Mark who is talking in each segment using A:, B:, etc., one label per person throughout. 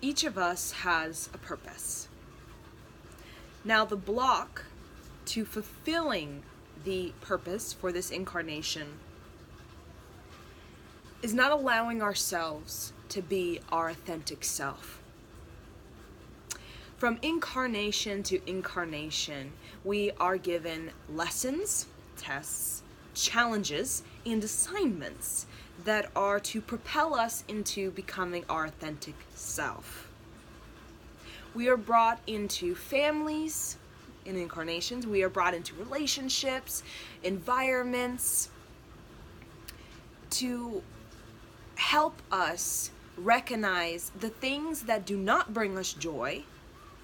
A: Each of us has a purpose. Now, the block to fulfilling the purpose for this incarnation is not allowing ourselves to be our authentic self. From incarnation to incarnation, we are given lessons, tests, challenges, and assignments that are to propel us into becoming our authentic self. We are brought into families in incarnations. We are brought into relationships, environments, to help us recognize the things that do not bring us joy,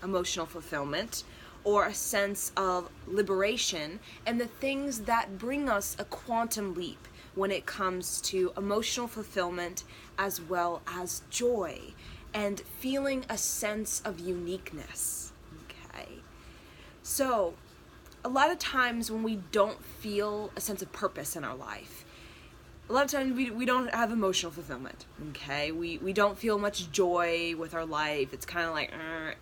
A: emotional fulfillment, or a sense of liberation, and the things that bring us a quantum leap when it comes to emotional fulfillment as well as joy and feeling a sense of uniqueness. Okay, so a lot of times when we don't feel a sense of purpose in our life, a lot of times we don't have emotional fulfillment, okay? We don't feel much joy with our life. It's kind of like,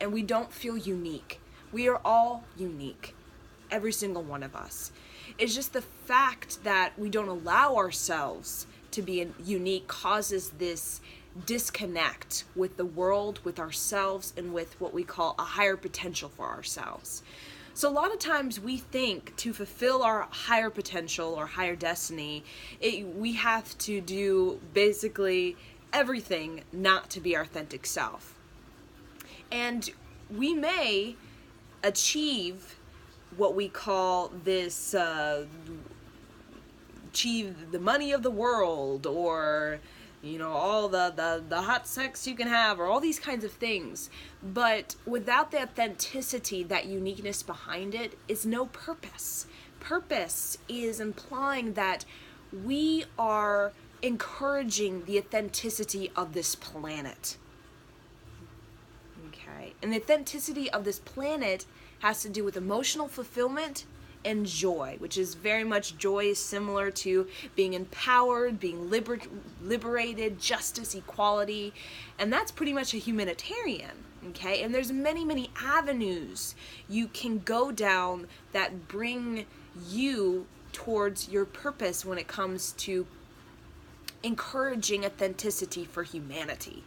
A: and we don't feel unique. We are all unique, every single one of us. It's just the fact that we don't allow ourselves to be unique causes this disconnect with the world, with ourselves, and with what we call a higher potential for ourselves. So a lot of times we think to fulfill our higher potential or higher destiny, we have to do basically everything not to be our authentic self. And we may achieve what we call this, achieve the money of the world, or all the hot sex you can have, or all these kinds of things. But without the authenticity, that uniqueness behind it, is no purpose. Purpose is implying that we are encouraging the authenticity of this planet. Okay, and the authenticity of this planet has to do with emotional fulfillment and joy, which is very much, joy is similar to being empowered, being liberated, justice, equality, and that's pretty much a humanitarian, okay? And there's many avenues you can go down that bring you towards your purpose when it comes to encouraging authenticity for humanity,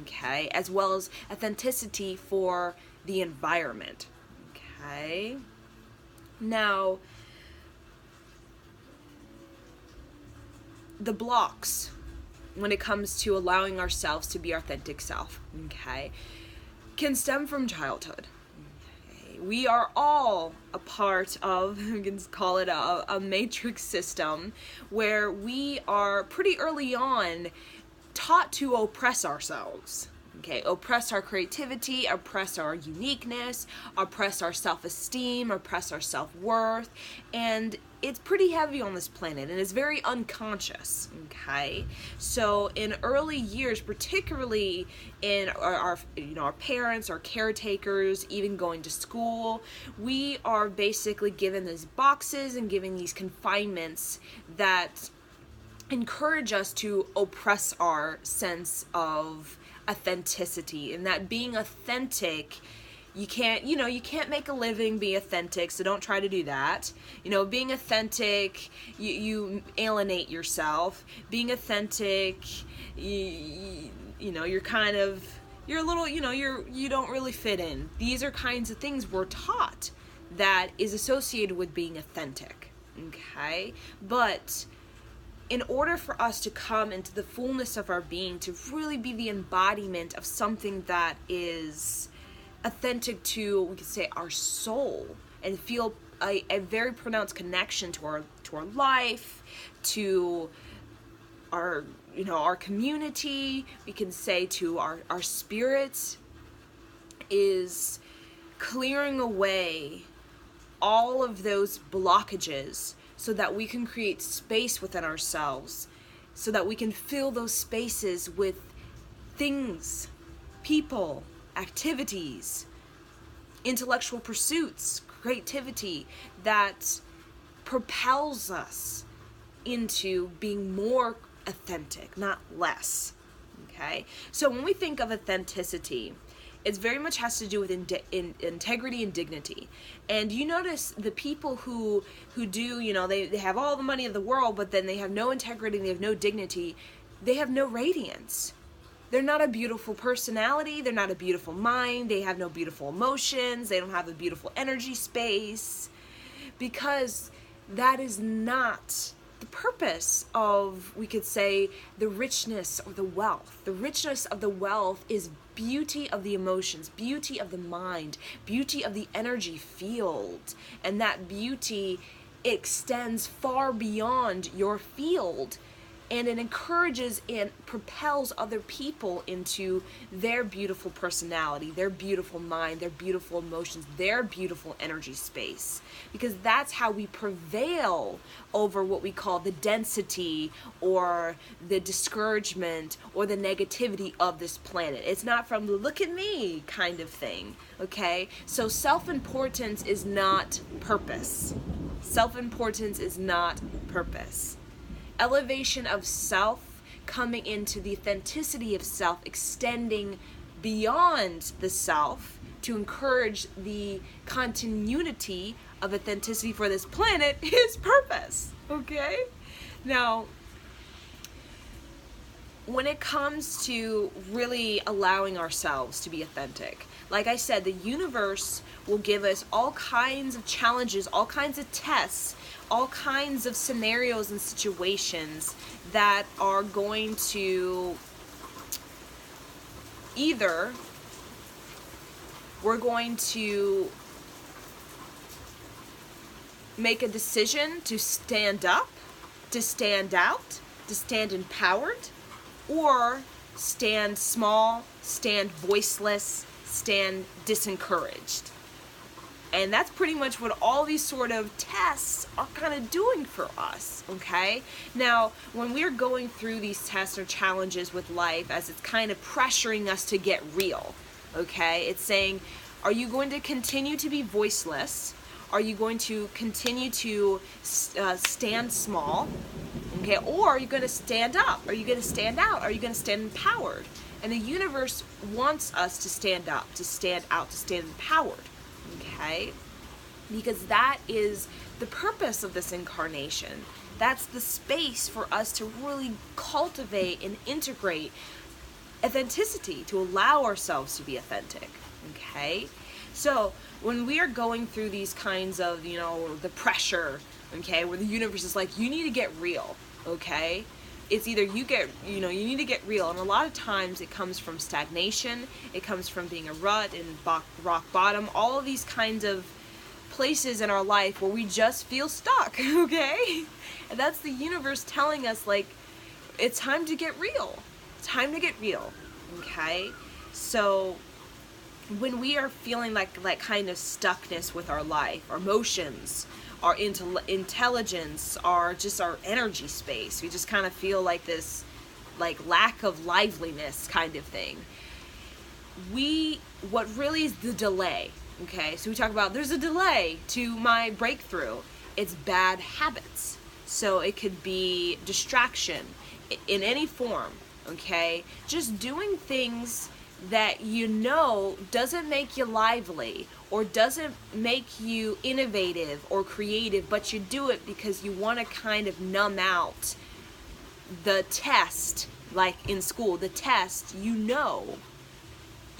A: okay? As well as authenticity for the environment, okay? Now, the blocks when it comes to allowing ourselves to be our authentic self, okay, can stem from childhood. Okay? We are all a part of, we can call it a matrix system, where we are pretty early on taught to oppress ourselves. Okay, oppress our creativity, oppress our uniqueness, oppress our self-esteem, oppress our self-worth, and it's pretty heavy on this planet, and it's very unconscious, okay? So in early years, particularly in our parents, our caretakers, even going to school, we are basically given these boxes and given these confinements that encourage us to oppress our sense of authenticity, and that being authentic, you can't make a living being authentic, so don't try to do that. Being authentic, you alienate yourself. Being authentic, you're kind of, you're a little, you don't really fit in. These are kinds of things we're taught that is associated with being authentic, okay? But in order for us to come into the fullness of our being, to really be the embodiment of something that is authentic to, we could say, our soul, and feel a very pronounced connection to our life, to our community, we can say to our spirits, is clearing away all of those blockages, so that we can create space within ourselves, so that we can fill those spaces with things, people, activities, intellectual pursuits, creativity that propels us into being more authentic, not less, Okay, so when we think of authenticity, it very much has to do with integrity and dignity. And you notice the people who do, they have all the money of the world, but then they have no integrity, they have no dignity, they have no radiance. They're not a beautiful personality, they're not a beautiful mind, they have no beautiful emotions, they don't have a beautiful energy space, because that is not the purpose of, we could say, the richness of the wealth. The richness of the wealth is beauty of the emotions, beauty of the mind, beauty of the energy field. And that beauty extends far beyond your field, and it encourages and propels other people into their beautiful personality, their beautiful mind, their beautiful emotions, their beautiful energy space. Because that's how we prevail over what we call the density or the discouragement or the negativity of this planet. It's not from the look at me kind of thing, okay? So self-importance is not purpose. Self-importance is not purpose. Elevation of self, coming into the authenticity of self, extending beyond the self to encourage the continuity of authenticity for this planet, is purpose. Okay? Now, when it comes to really allowing ourselves to be authentic, like I said, the universe will give us all kinds of challenges, all kinds of tests, all kinds of scenarios and situations that are going to either we're going to make a decision to stand up, to stand out, to stand empowered, or stand small, stand voiceless, stand disencouraged. And that's pretty much what all these sort of tests are kind of doing for us, okay? Now, when we're going through these tests or challenges with life, as it's kind of pressuring us to get real, okay? It's saying, are you going to continue to be voiceless? Are you going to continue to stand small? Okay, or are you going to stand up? Are you going to stand out? Are you going to stand empowered? And the universe wants us to stand up, to stand out, to stand empowered. Okay? Because that is the purpose of this incarnation. That's the space for us to really cultivate and integrate authenticity, to allow ourselves to be authentic. Okay? So, when we are going through these kinds of, the pressure, okay, where the universe is like, you need to get real, okay? It's either you need to get real, and a lot of times it comes from stagnation, it comes from being a rut and rock bottom, all of these kinds of places in our life where we just feel stuck, okay? And that's the universe telling us, like, it's time to get real. It's time to get real, okay? So when we are feeling like kind of stuckness with our life, our emotions, our intelligence, just our energy space, we just kind of feel like this lack of liveliness kind of thing. What really is the delay, okay? So we talk about there's a delay to my breakthrough. It's bad habits. So it could be distraction in any form, okay? Just doing things that doesn't make you lively or doesn't make you innovative or creative, but you do it because you want to kind of numb out the test, like in school, the test you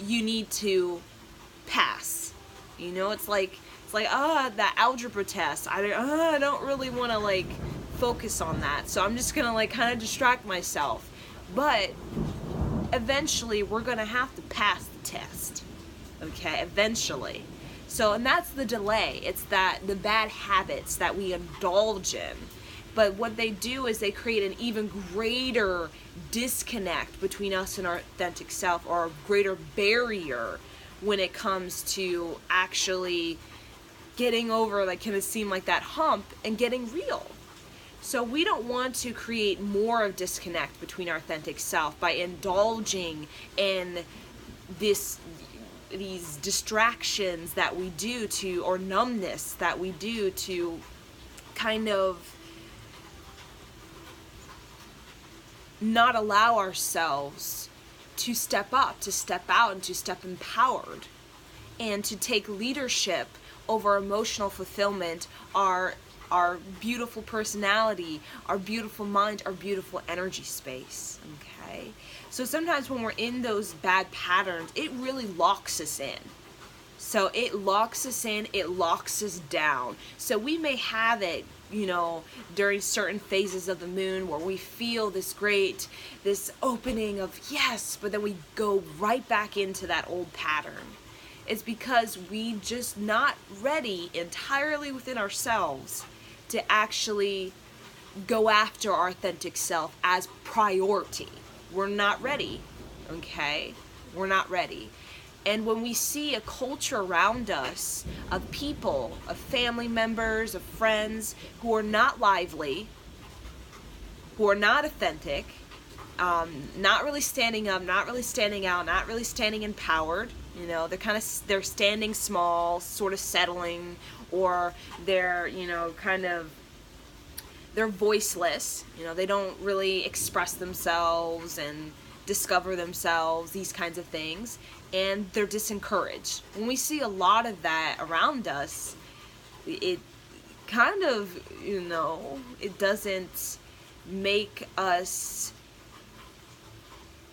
A: need to pass. It's like that algebra test. I don't really want to focus on that, so I'm just gonna kind of distract myself. But eventually we're going to have to pass the test, okay? Eventually. So, and that's the delay. It's the bad habits that we indulge in. But what they do is they create an even greater disconnect between us and our authentic self, or a greater barrier when it comes to actually getting over, can it seem like that hump, and getting real. So we don't want to create more of disconnect between our authentic self by indulging in these distractions that we do or numbness that we do to kind of not allow ourselves to step up, to step out, and to step empowered, and to take leadership over emotional fulfillment, our beautiful personality, our beautiful mind, our beautiful energy space. Okay? So sometimes when we're in those bad patterns, it really locks us in. So it locks us in, it locks us down. So we may have it, during certain phases of the moon where we feel this opening of yes, but then we go right back into that old pattern. It's because we just not ready entirely within ourselves to actually go after our authentic self as priority. We're not ready, okay? We're not ready. And when we see a culture around us of people, of family members, of friends who are not lively, who are not authentic, not really standing up, not really standing out, not really standing empowered, they're standing small, sort of settling, or they're, they're voiceless, they don't really express themselves and discover themselves, these kinds of things, and they're disencouraged. When we see a lot of that around us, it kind of, it doesn't make us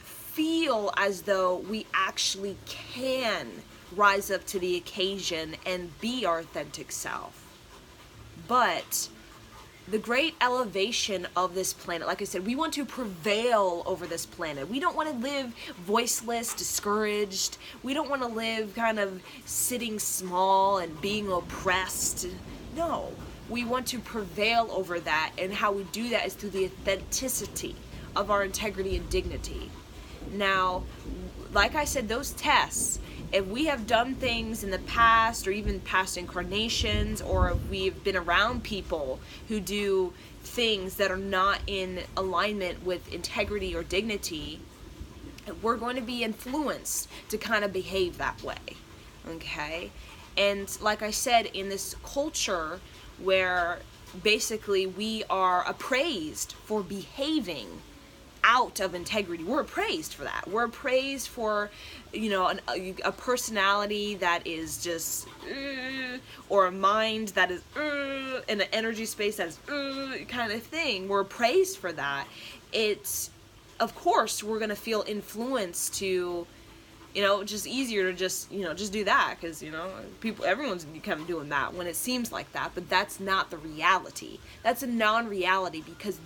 A: feel as though we actually can rise up to the occasion and be our authentic self. But the great elevation of this planet, like I said, we want to prevail over this planet. We don't want to live voiceless, discouraged. We don't want to live kind of sitting small and being oppressed. No, we want to prevail over that, and how we do that is through the authenticity of our integrity and dignity. Now, like I said, those tests, if we have done things in the past or even past incarnations, or if we've been around people who do things that are not in alignment with integrity or dignity, we're going to be influenced to kind of behave that way, okay? And like I said, in this culture where basically we are appraised for behaving out of integrity, we're appraised for that. We're appraised for, a personality that is just, or a mind that is, in an energy space that is, kind of thing. We're appraised for that. It's, of course, we're going to feel influenced to, just easier to just do that, because, everyone's kind of doing that when it seems like that, but that's not the reality. That's a non-reality, because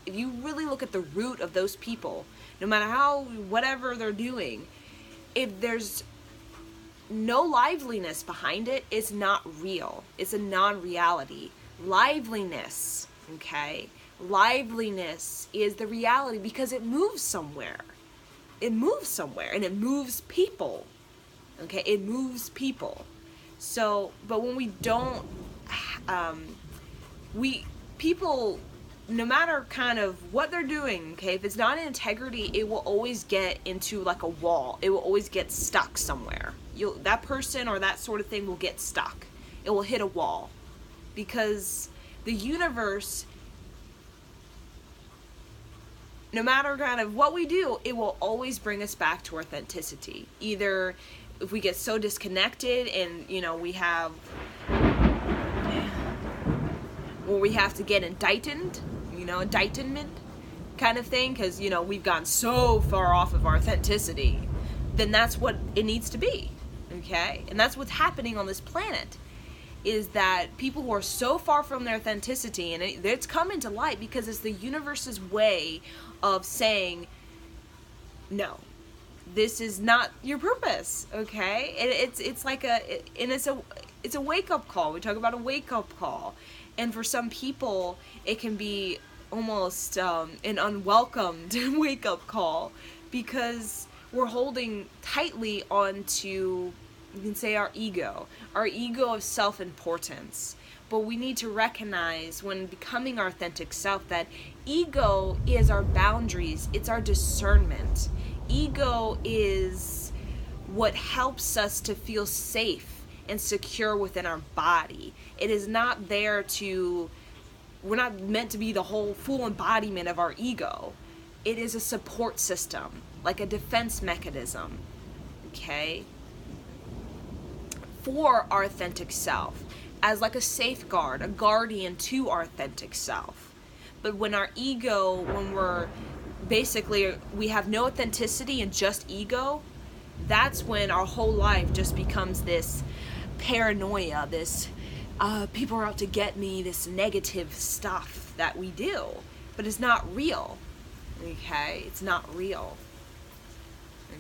A: if you really look at the root of those people, no matter whatever they're doing, if there's no liveliness behind it, it's not real. It's a non-reality. Liveliness, okay? Liveliness is the reality, because it moves somewhere. It moves somewhere, and it moves people, okay? It moves people. So, but when we don't, people, no matter kind of what they're doing, okay, if it's not in integrity, it will always get into like a wall. It will always get stuck somewhere. That person or that sort of thing will get stuck. It will hit a wall, because the universe, no matter kind of what we do, it will always bring us back to authenticity. Either if we get so disconnected and, we have to get indicted, indictment kind of thing, because, we've gone so far off of our authenticity, then that's what it needs to be, okay? And that's what's happening on this planet, is that people who are so far from their authenticity, and it's coming to light because it's the universe's way of saying, no, this is not your purpose, okay? It's like it's a wake-up call. We talk about a wake-up call. And for some people, it can be almost an unwelcomed wake-up call, because we're holding tightly onto, you can say, our ego of self-importance. But we need to recognize, when becoming our authentic self, that ego is our boundaries, it's our discernment. Ego is what helps us to feel safe and secure within our body. It is not there we're not meant to be the whole full embodiment of our ego. It is a support system, like a defense mechanism, okay, for our authentic self, as like a safeguard, a guardian to our authentic self. But when our ego, when we're basically, we have no authenticity and just ego, that's when our whole life just becomes this paranoia, this people are out to get me, this negative stuff that we do. But it's not real, okay? It's not real,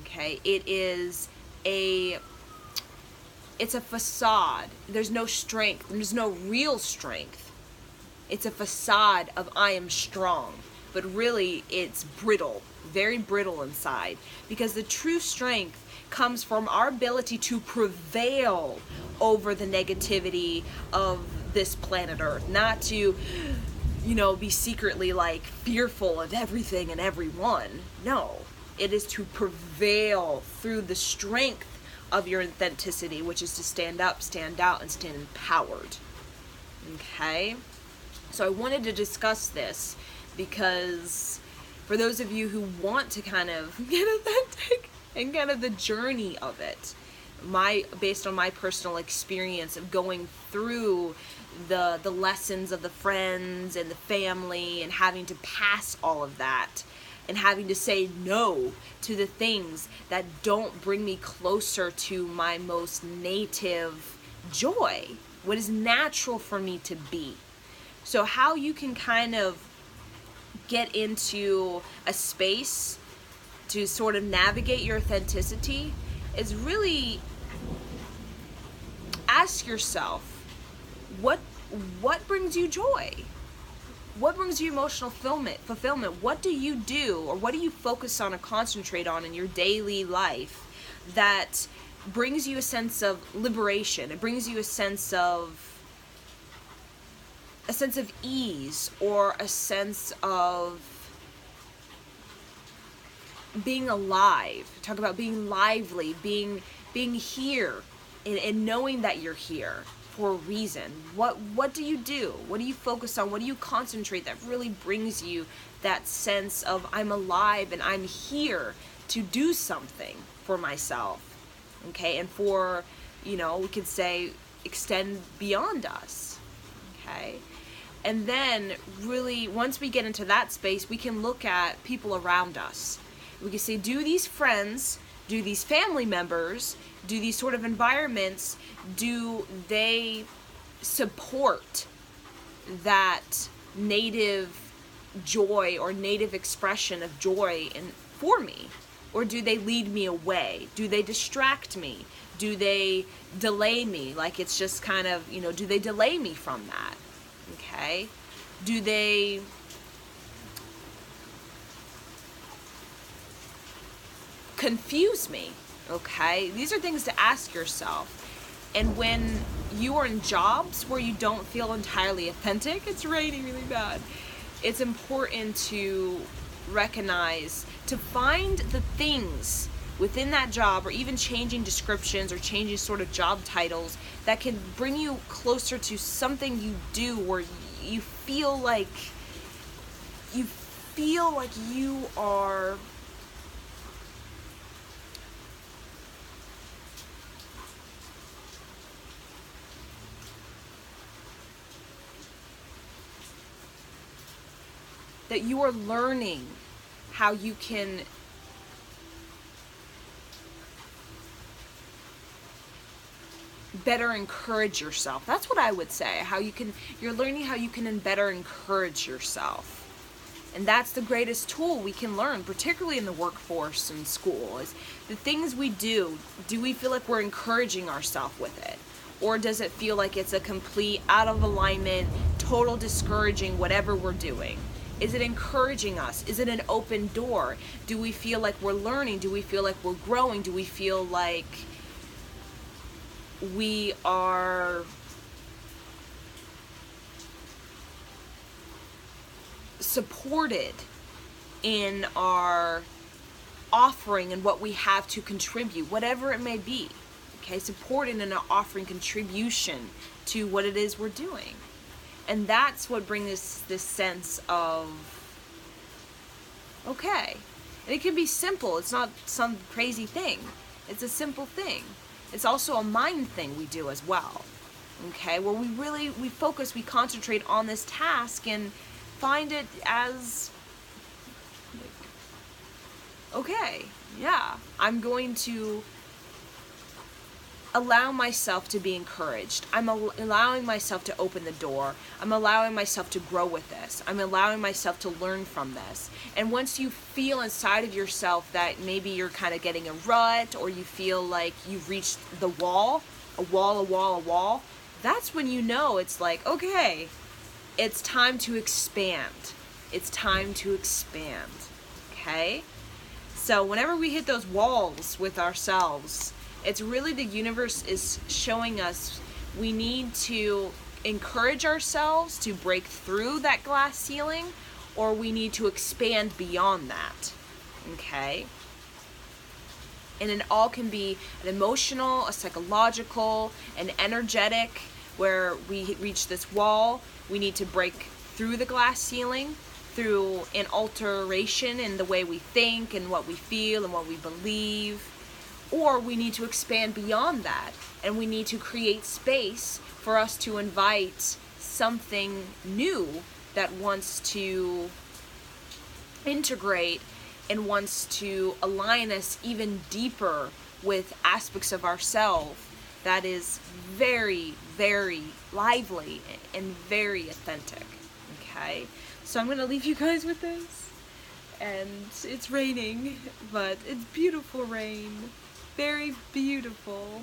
A: okay? It's a facade. There's no strength. There's no real strength. It's a facade of I am strong, but really it's brittle, very brittle inside, because the true strength comes from our ability to prevail over the negativity of this planet Earth, not to, be secretly like fearful of everything and everyone. No, it is to prevail through the strength of your authenticity, which is to stand up, stand out, and stand empowered. Okay? So I wanted to discuss this because for those of you who want to kind of get authentic and kind of the journey of it, based on my personal experience of going through the lessons of the friends and the family and having to pass all of that and having to say no to the things that don't bring me closer to my most native joy, what is natural for me to be. So how you can kind of get into a space to sort of navigate your authenticity is really ask yourself, what brings you joy? What brings you emotional fulfillment? What do you do, or what do you focus on or concentrate on in your daily life that brings you a sense of liberation? It brings you a sense of ease, or a sense of being alive. Talk about being lively, being here, and knowing that you're here for a reason. What do you do? What do you focus on? What do you concentrate that really brings you that sense of I'm alive and I'm here to do something for myself? Okay, and for, we could say extend beyond us. Okay? And then really, once we get into that space, we can look at people around us. We can say, do these friends, do these family members, do these sort of environments, do they support that native joy or native expression of joy for me? Or do they lead me away? Do they distract me? Do they delay me? Like it's just kind of, do they delay me from that? Okay? Do they confuse me? Okay? These are things to ask yourself. And when you are in jobs where you don't feel entirely authentic, it's raining really bad, it's important to recognize, to find the things within that job, or even changing descriptions or changing sort of job titles that can bring you closer to something you do where you feel like you are that you are learning how you can better encourage yourself. That's what I would say. You're learning how you can better encourage yourself. And that's the greatest tool we can learn, particularly in the workforce and school, is the things we do we feel like we're encouraging ourselves with it? Or does it feel like it's a complete out of alignment, total discouraging whatever we're doing? Is it encouraging us? Is it an open door? Do we feel like we're learning? Do we feel like we're growing? Do we feel like we are supported in our offering and what we have to contribute, whatever it may be? Okay, supported in our offering contribution to what it is we're doing. And that's what brings this sense of Okay. And it can be simple. It's not some crazy thing. It's a simple thing. It's also a mind thing we do as well. Okay, where we focus, we concentrate on this task and find it as, okay, yeah, I'm going to allow myself to be encouraged. I'm allowing myself to open the door. I'm allowing myself to grow with this. I'm allowing myself to learn from this. And once you feel inside of yourself that maybe you're kind of getting a rut, or you feel like you've reached the wall, a wall, that's when you know it's like, okay, it's time to expand. It's time to expand. Okay? So whenever we hit those walls with ourselves, it's really the universe is showing us we need to encourage ourselves to break through that glass ceiling, or we need to expand beyond that. Okay? And it all can be an emotional, a psychological, an energetic, where we reach this wall, we need to break through the glass ceiling through an alteration in the way we think and what we feel and what we believe. Or we need to expand beyond that, and we need to create space for us to invite something new that wants to integrate and wants to align us even deeper with aspects of ourselves that is very, very lively and very authentic. Okay? So I'm going to leave you guys with this. And it's raining, but it's beautiful rain. Very beautiful.